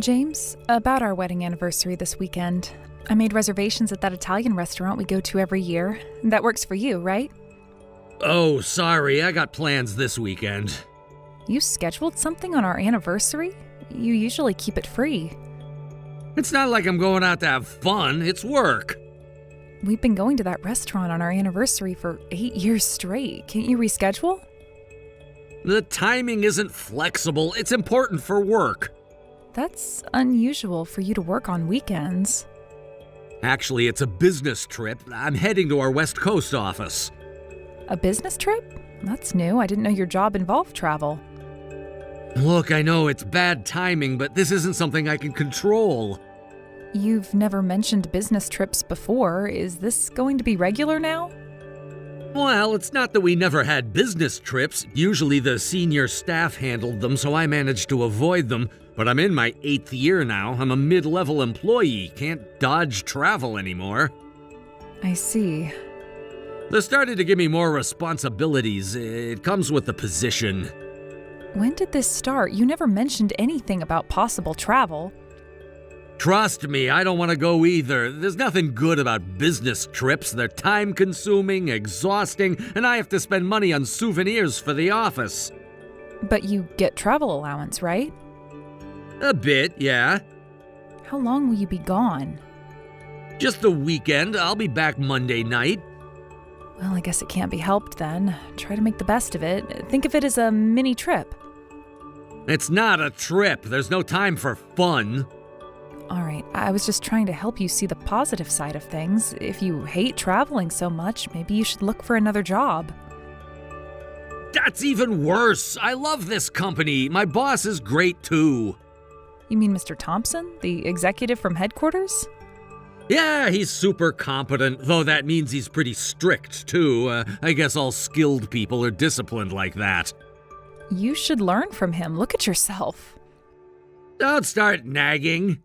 James, about our wedding anniversary this weekend. I made reservations at that Italian restaurant we go to every year. That works for you, right? Oh, sorry, I got plans this weekend. You scheduled something on our anniversary? You usually keep it free. It's not like I'm going out to have fun, it's work. We've been going to that restaurant on our anniversary for 8 years straight. Can't you reschedule? The timing isn't flexible, it's important for work. That's unusual for you to work on weekends. Actually, it's a business trip. I'm heading to our West Coast office. A business trip? That's new. I didn't know your job involved travel. Look, I know it's bad timing, but this isn't something I can control. You've never mentioned business trips before. Is this going to be regular now? Well, it's not that we never had business trips. Usually the senior staff handled them, so I managed to avoid them. But I'm in my 8th year now. I'm a mid-level employee. Can't dodge travel anymore. I see. They started to give me more responsibilities. It comes with the position. When did this start? You never mentioned anything about possible travel. Trust me, I don't want to go either. There's nothing good about business trips. They're time-consuming, exhausting, and I have to spend money on souvenirs for the office. But you get travel allowance, right? A bit, yeah. How long will you be gone? Just the weekend. I'll be back Monday night. Well, I guess it can't be helped then. Try to make the best of it. Think of it as a mini trip. It's not a trip. There's no time for fun. All right, I was just trying to help you see the positive side of things. If you hate traveling so much, maybe you should look for another job. That's even worse. I love this company. My boss is great too. You mean Mr. Thompson, the executive from headquarters? Yeah, he's super competent, though that means he's pretty strict too. I guess all skilled people are disciplined like that. You should learn from him. Look at yourself. Don't start nagging.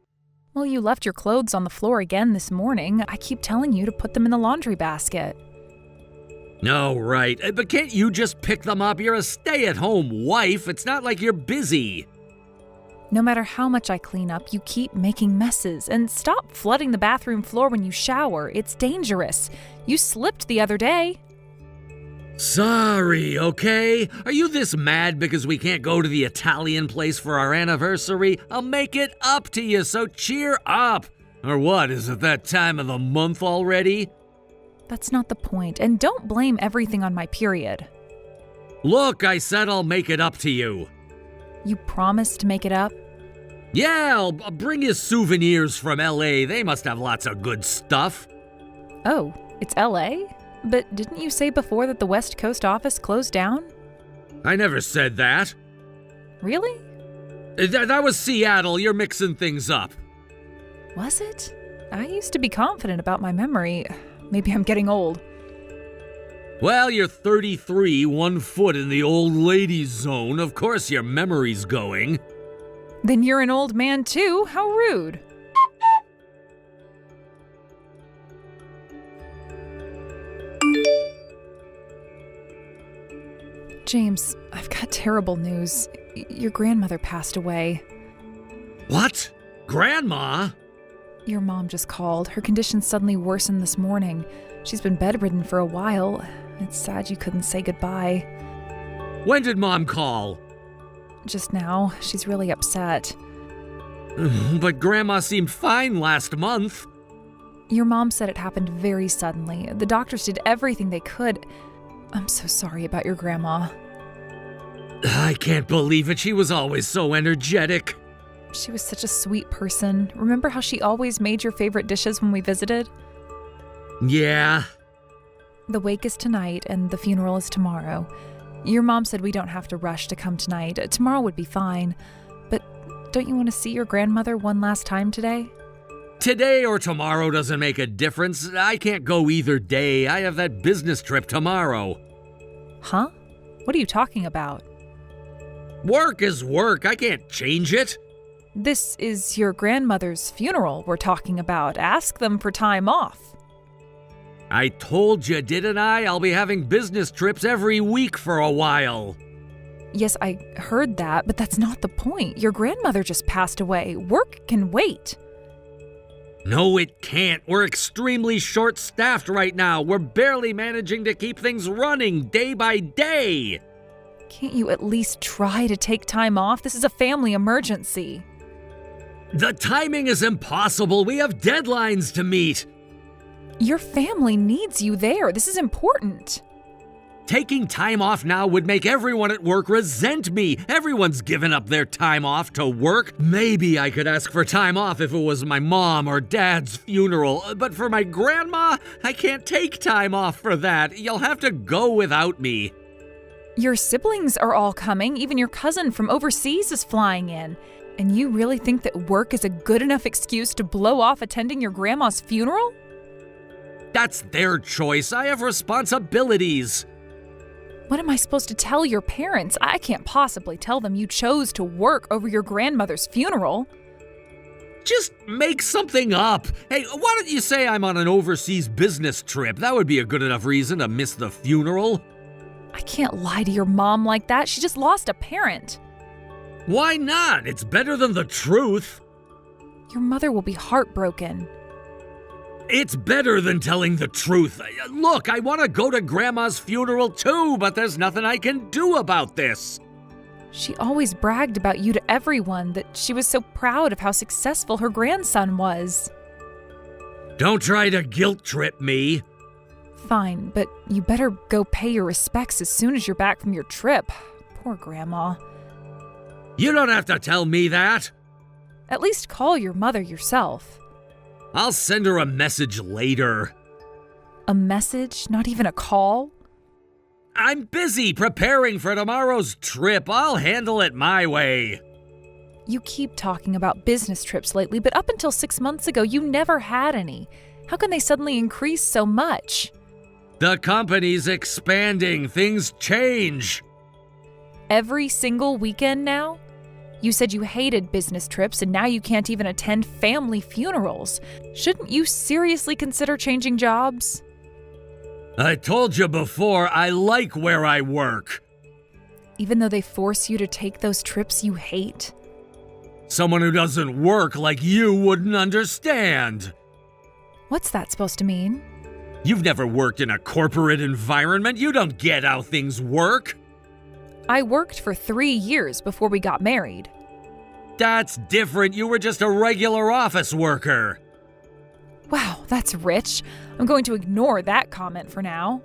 Well, you left your clothes on the floor again this morning. I keep telling you to put them in the laundry basket. No, right. But can't you just pick them up? You're a stay-at-home wife. It's not like you're busy. No matter how much I clean up, you keep making messes. And stop flooding the bathroom floor when you shower. It's dangerous. You slipped the other day. Sorry, okay? Are you this mad because we can't go to the Italian place for our anniversary? I'll make it up to you, so cheer up. Or what, is it that time of the month already? That's not the point, and don't blame everything on my period. Look, I said I'll make it up to you. You promised to make it up? Yeah, I'll bring you souvenirs from LA. They must have lots of good stuff. Oh, it's LA? But didn't you say before that the West Coast office closed down? I never said that. Really? That was Seattle. You're mixing things up. Was it? I used to be confident about my memory. Maybe I'm getting old. Well, you're 33, 1 foot in the old ladies zone. Of course your memory's going. Then you're an old man too. How rude. James, I've got terrible news. Your grandmother passed away. What? Grandma? Your mom just called. Her condition suddenly worsened this morning. She's been bedridden for a while. It's sad you couldn't say goodbye. When did Mom call? Just now. She's really upset. But Grandma seemed fine last month. Your mom said it happened very suddenly. The doctors did everything they could. I'm so sorry about your grandma. I can't believe it. She was always so energetic. She was such a sweet person. Remember how she always made your favorite dishes when we visited? Yeah. The wake is tonight and the funeral is tomorrow. Your mom said we don't have to rush to come tonight. Tomorrow would be fine. But don't you want to see your grandmother one last time today? Today or tomorrow doesn't make a difference. I can't go either day. I have that business trip tomorrow. Huh? What are you talking about? Work is work. I can't change it. This is your grandmother's funeral we're talking about. Ask them for time off. I told you, didn't I? I'll be having business trips every week for a while. Yes, I heard that, but that's not the point. Your grandmother just passed away. Work can wait. No, it can't. We're extremely short-staffed right now. We're barely managing to keep things running day by day. Can't you at least try to take time off? This is a family emergency. The timing is impossible. We have deadlines to meet. Your family needs you there. This is important. Taking time off now would make everyone at work resent me. Everyone's given up their time off to work. Maybe I could ask for time off if it was my mom or dad's funeral, but for my grandma, I can't take time off for that. You'll have to go without me. Your siblings are all coming. Even your cousin from overseas is flying in. And you really think that work is a good enough excuse to blow off attending your grandma's funeral? That's their choice. I have responsibilities. What am I supposed to tell your parents? I can't possibly tell them you chose to work over your grandmother's funeral. Just make something up. Hey, why don't you say I'm on an overseas business trip? That would be a good enough reason to miss the funeral. I can't lie to your mom like that. She just lost a parent. Why not? It's better than the truth. Your mother will be heartbroken. It's better than telling the truth. Look, I want to go to Grandma's funeral too, but there's nothing I can do about this. She always bragged about you to everyone, that she was so proud of how successful her grandson was. Don't try to guilt trip me. Fine, but you better go pay your respects as soon as you're back from your trip. Poor Grandma. You don't have to tell me that. At least call your mother yourself. I'll send her a message later. A message? Not even a call? I'm busy preparing for tomorrow's trip. I'll handle it my way. You keep talking about business trips lately, but up until 6 months ago, you never had any. How can they suddenly increase so much? The company's expanding. Things change. Every single weekend now? You said you hated business trips and now you can't even attend family funerals. Shouldn't you seriously consider changing jobs? I told you before, I like where I work. Even though they force you to take those trips you hate? Someone who doesn't work like you wouldn't understand. What's that supposed to mean? You've never worked in a corporate environment. You don't get how things work. I worked for 3 years before we got married. That's different. You were just a regular office worker. Wow, that's rich. I'm going to ignore that comment for now.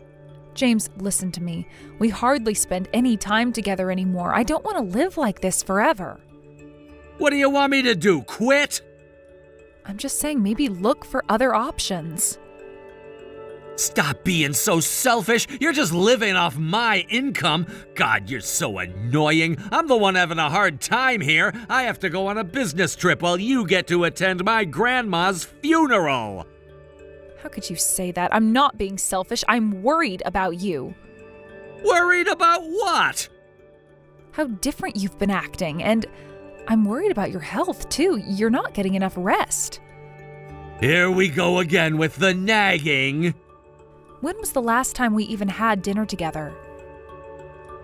James, listen to me. We hardly spend any time together anymore. I don't want to live like this forever. What do you want me to do? Quit? I'm just saying maybe look for other options. Stop being so selfish. You're just living off my income. God, you're so annoying. I'm the one having a hard time here. I have to go on a business trip while you get to attend my grandma's funeral. How could you say that? I'm not being selfish. I'm worried about you. Worried about what? How different you've been acting, and I'm worried about your health, too. You're not getting enough rest. Here we go again with the nagging. When was the last time we even had dinner together?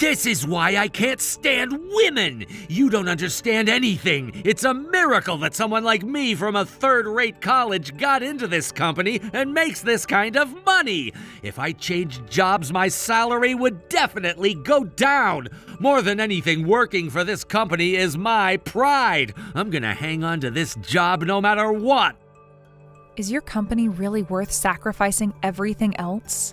This is why I can't stand women! You don't understand anything. It's a miracle that someone like me from a third-rate college got into this company and makes this kind of money. If I changed jobs, my salary would definitely go down. More than anything, working for this company is my pride. I'm gonna hang on to this job no matter what. Is your company really worth sacrificing everything else?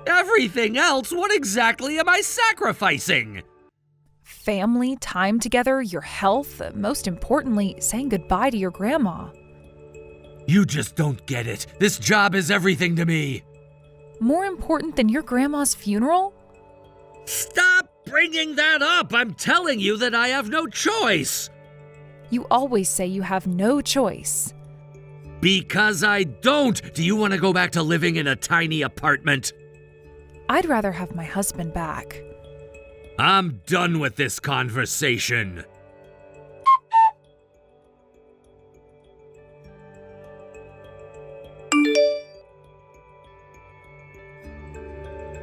Everything else? What exactly am I sacrificing? Family, time together, your health, most importantly, saying goodbye to your grandma. You just don't get it. This job is everything to me. More important than your grandma's funeral? Stop bringing that up! I'm telling you that I have no choice. You always say you have no choice. Because I don't. Do you want to go back to living in a tiny apartment? I'd rather have my husband back. I'm done with this conversation.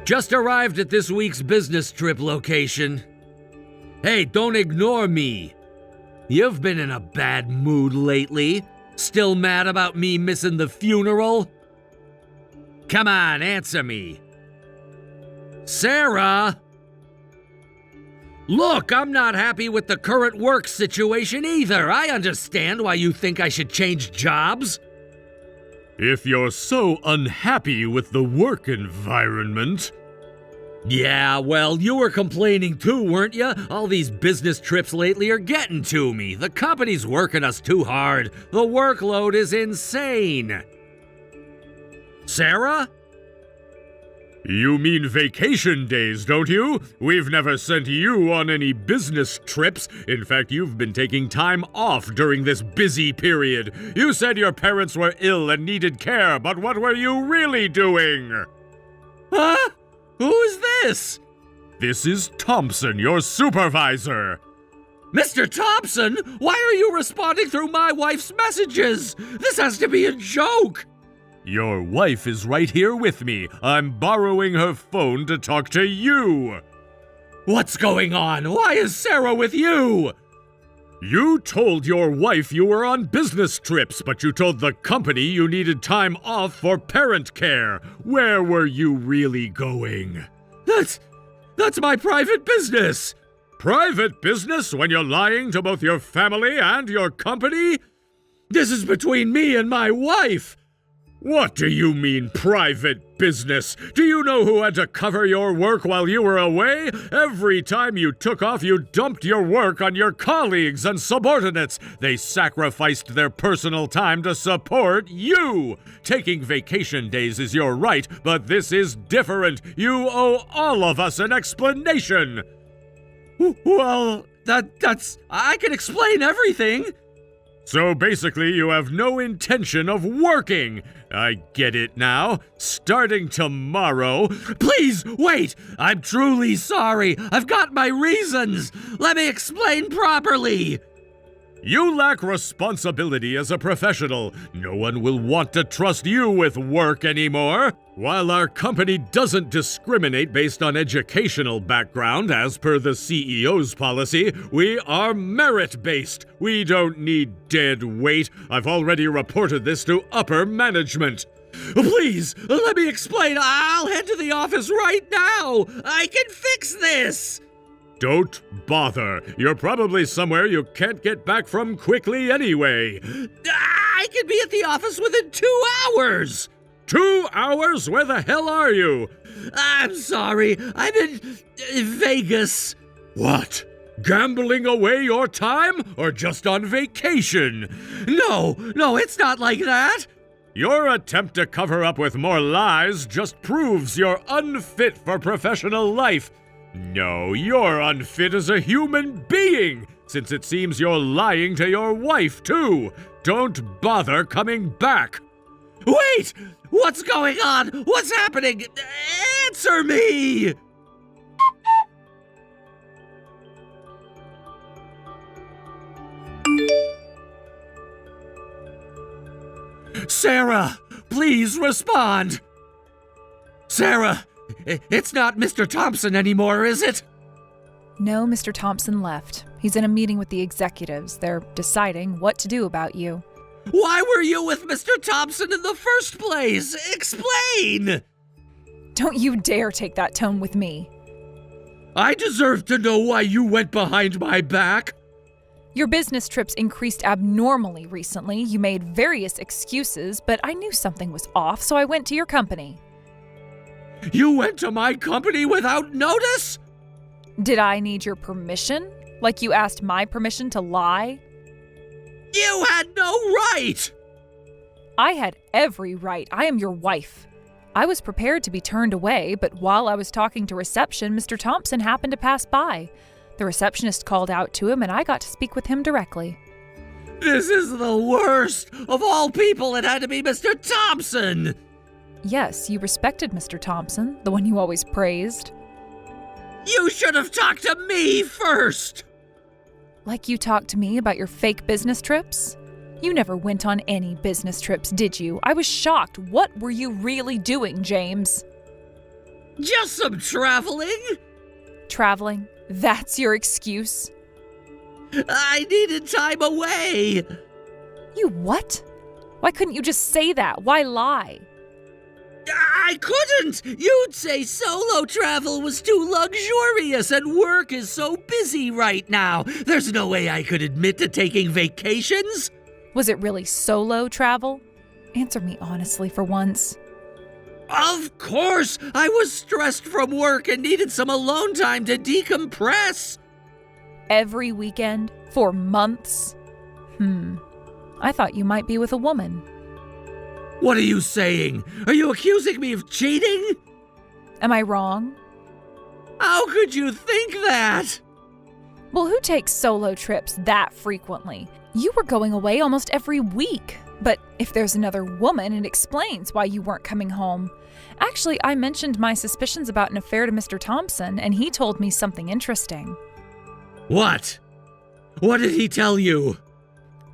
Just arrived at this week's business trip location. Hey, don't ignore me. You've been in a bad mood lately. Still mad about me missing the funeral? Come on, answer me. Sarah? Look, I'm not happy with the current work situation either. I understand why you think I should change jobs. If you're so unhappy with the work environment... Yeah, well, you were complaining too, weren't you? All these business trips lately are getting to me. The company's working us too hard. The workload is insane. Sarah? You mean vacation days, don't you? We've never sent you on any business trips. In fact, you've been taking time off during this busy period. You said your parents were ill and needed care, but what were you really doing? Huh? Who is this? This is Thompson, your supervisor. Mr. Thompson, why are you responding through my wife's messages? This has to be a joke. Your wife is right here with me. I'm borrowing her phone to talk to you. What's going on? Why is Sarah with you? You told your wife you were on business trips, but you told the company you needed time off for parent care. Where were you really going? That's my private business. Private business when you're lying to both your family and your company? This is between me and my wife. What do you mean, private business? Do you know who had to cover your work while you were away? Every time you took off, you dumped your work on your colleagues and subordinates. They sacrificed their personal time to support you. Taking vacation days is your right, but this is different. You owe all of us an explanation. Well, that's... I can explain everything. So basically, you have no intention of working. I get it now. Starting tomorrow... Please, wait! I'm truly sorry. I've got my reasons. Let me explain properly. You lack responsibility as a professional. No one will want to trust you with work anymore. While our company doesn't discriminate based on educational background, as per the CEO's policy, we are merit-based. We don't need dead weight. I've already reported this to upper management. Please, let me explain. I'll head to the office right now. I can fix this. Don't bother. You're probably somewhere you can't get back from quickly anyway. I can be at the office within 2 hours. 2 hours? Where the hell are you? I'm sorry. I'm in Vegas. What? Gambling away your time? Or just on vacation? No, it's not like that. Your attempt to cover up with more lies just proves you're unfit for professional life. No, you're unfit as a human being, since it seems you're lying to your wife, too. Don't bother coming back. Wait! What's going on? What's happening? Answer me! Sarah, please respond. Sarah, it's not Mr. Thompson anymore, is it? No, Mr. Thompson left. He's in a meeting with the executives. They're deciding what to do about you. Why were you with Mr. Thompson in the first place? Explain! Don't you dare take that tone with me. I deserve to know why you went behind my back. Your business trips increased abnormally recently. You made various excuses, but I knew something was off, so I went to your company. You went to my company without notice? Did I need your permission? Like you asked my permission to lie? You had no right! I had every right. I am your wife. I was prepared to be turned away, but while I was talking to reception, Mr. Thompson happened to pass by. The receptionist called out to him, and I got to speak with him directly. This is the worst! Of all people, it had to be Mr. Thompson! Yes, you respected Mr. Thompson, the one you always praised. You should have talked to me first! Like you talked to me about your fake business trips? You never went on any business trips, did you? I was shocked. What were you really doing, James? Just some traveling. Traveling? That's your excuse? I needed time away. You what? Why couldn't you just say that? Why lie? I couldn't! You'd say solo travel was too luxurious and work is so busy right now. There's no way I could admit to taking vacations. Was it really solo travel? Answer me honestly for once. Of course! I was stressed from work and needed some alone time to decompress. Every weekend? For months? I thought you might be with a woman. What are you saying? Are you accusing me of cheating? Am I wrong? How could you think that? Well, who takes solo trips that frequently? You were going away almost every week. But if there's another woman, it explains why you weren't coming home. Actually, I mentioned my suspicions about an affair to Mr. Thompson, and he told me something interesting. What? What did he tell you?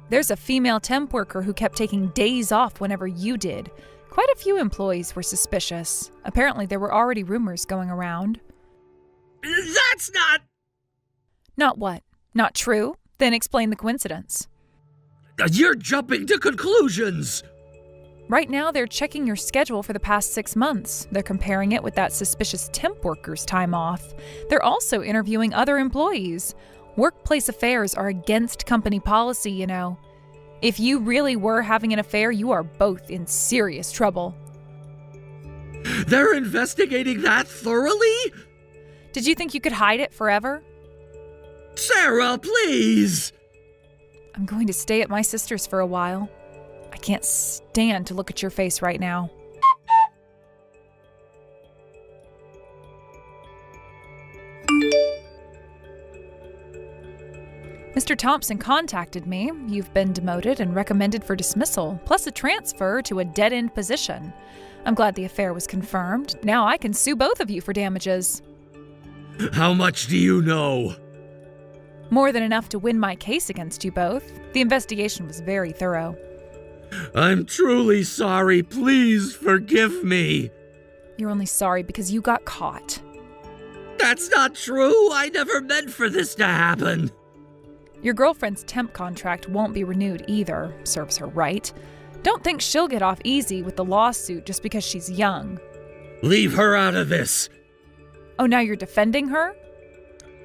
There's a female temp worker who kept taking days off whenever you did. Quite a few employees were suspicious. Apparently, there were already rumors going around. That's not... Not what? Not true? Then explain the coincidence. You're jumping to conclusions. Right now, they're checking your schedule for the past 6 months. They're comparing it with that suspicious temp worker's time off. They're also interviewing other employees. Workplace affairs are against company policy, you know. If you really were having an affair, you are both in serious trouble. They're investigating that thoroughly? Did you think you could hide it forever? Sarah, please! I'm going to stay at my sister's for a while. I can't stand to look at your face right now. Mr. Thompson contacted me. You've been demoted and recommended for dismissal, plus a transfer to a dead-end position. I'm glad the affair was confirmed. Now I can sue both of you for damages. How much do you know? More than enough to win my case against you both. The investigation was very thorough. I'm truly sorry. Please forgive me. You're only sorry because you got caught. That's not true. I never meant for this to happen. Your girlfriend's temp contract won't be renewed either. Serves her right. Don't think she'll get off easy with the lawsuit just because she's young. Leave her out of this. Oh, now you're defending her?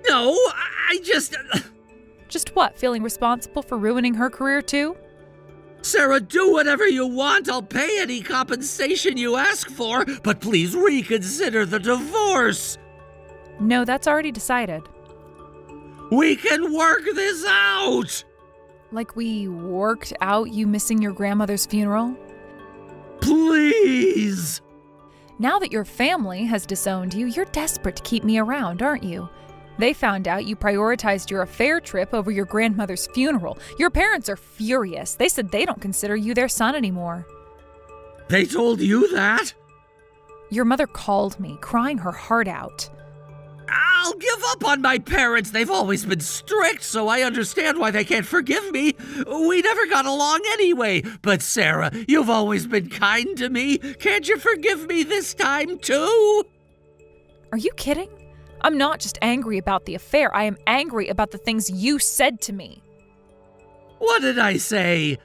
No, I just... Just what, feeling responsible for ruining her career too? Sarah, do whatever you want. I'll pay any compensation you ask for, but please reconsider the divorce. No, that's already decided. We can work this out. Like we worked out you missing your grandmother's funeral? Please. Now that your family has disowned you, you're desperate to keep me around, aren't you? They found out you prioritized your affair trip over your grandmother's funeral. Your parents are furious. They said they don't consider you their son anymore. They told you that? Your mother called me, crying her heart out. I'll give up on my parents. They've always been strict, so I understand why they can't forgive me. We never got along anyway. But Sarah, you've always been kind to me. Can't you forgive me this time, too? Are you kidding? I'm not just angry about the affair. I am angry about the things you said to me. What did I say?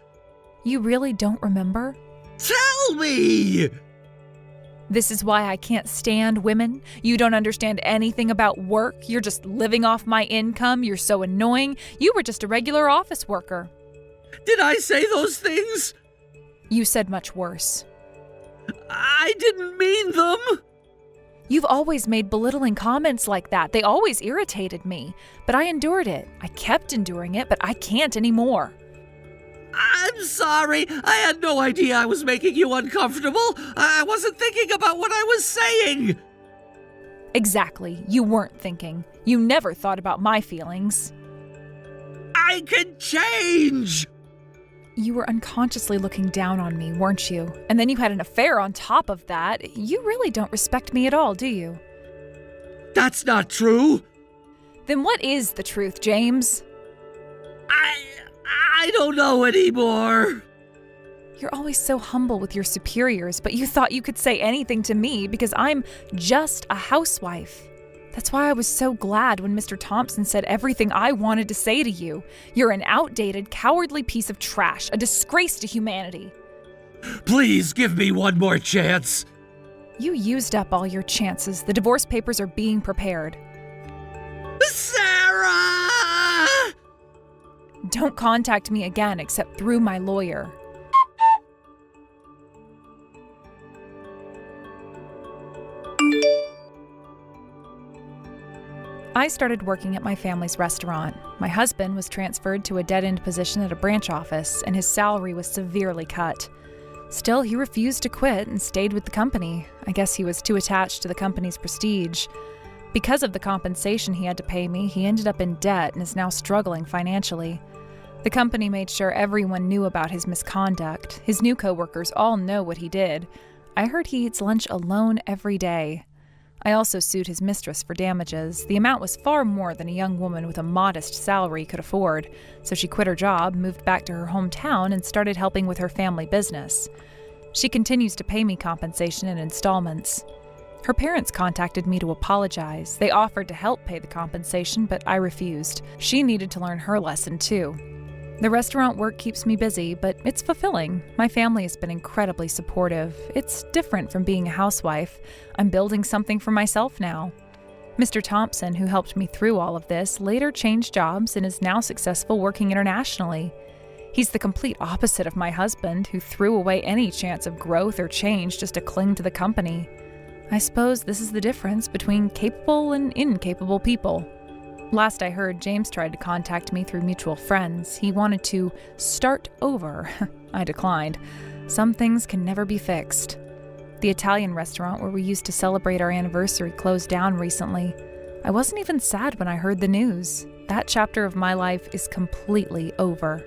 You really don't remember? Tell me! This is why I can't stand women. You don't understand anything about work. You're just living off my income. You're so annoying. You were just a regular office worker. Did I say those things? You said much worse. I didn't mean them. You've always made belittling comments like that. They always irritated me. But I endured it. I kept enduring it, but I can't anymore. I'm sorry. I had no idea I was making you uncomfortable. I wasn't thinking about what I was saying. Exactly. You weren't thinking. You never thought about my feelings. I can change. You were unconsciously looking down on me, weren't you? And then you had an affair on top of that. You really don't respect me at all, do you? That's not true. Then what is the truth, James? I don't know anymore. You're always so humble with your superiors, but you thought you could say anything to me because I'm just a housewife. That's why I was so glad when Mr. Thompson said everything I wanted to say to you. You're an outdated, cowardly piece of trash, a disgrace to humanity. Please give me one more chance. You used up all your chances. The divorce papers are being prepared. Sarah! Don't contact me again except through my lawyer. I started working at my family's restaurant. My husband was transferred to a dead-end position at a branch office, and his salary was severely cut. Still, he refused to quit and stayed with the company. I guess he was too attached to the company's prestige. Because of the compensation he had to pay me, he ended up in debt and is now struggling financially. The company made sure everyone knew about his misconduct. His new coworkers all know what he did. I heard he eats lunch alone every day. I also sued his mistress for damages. The amount was far more than a young woman with a modest salary could afford, so she quit her job, moved back to her hometown, and started helping with her family business. She continues to pay me compensation in installments. Her parents contacted me to apologize. They offered to help pay the compensation, but I refused. She needed to learn her lesson too. The restaurant work keeps me busy, but it's fulfilling. My family has been incredibly supportive. It's different from being a housewife. I'm building something for myself now. Mr. Thompson, who helped me through all of this, later changed jobs and is now successful working internationally. He's the complete opposite of my husband, who threw away any chance of growth or change just to cling to the company. I suppose this is the difference between capable and incapable people. Last I heard, James tried to contact me through mutual friends. He wanted to start over. I declined. Some things can never be fixed. The Italian restaurant where we used to celebrate our anniversary closed down recently. I wasn't even sad when I heard the news. That chapter of my life is completely over.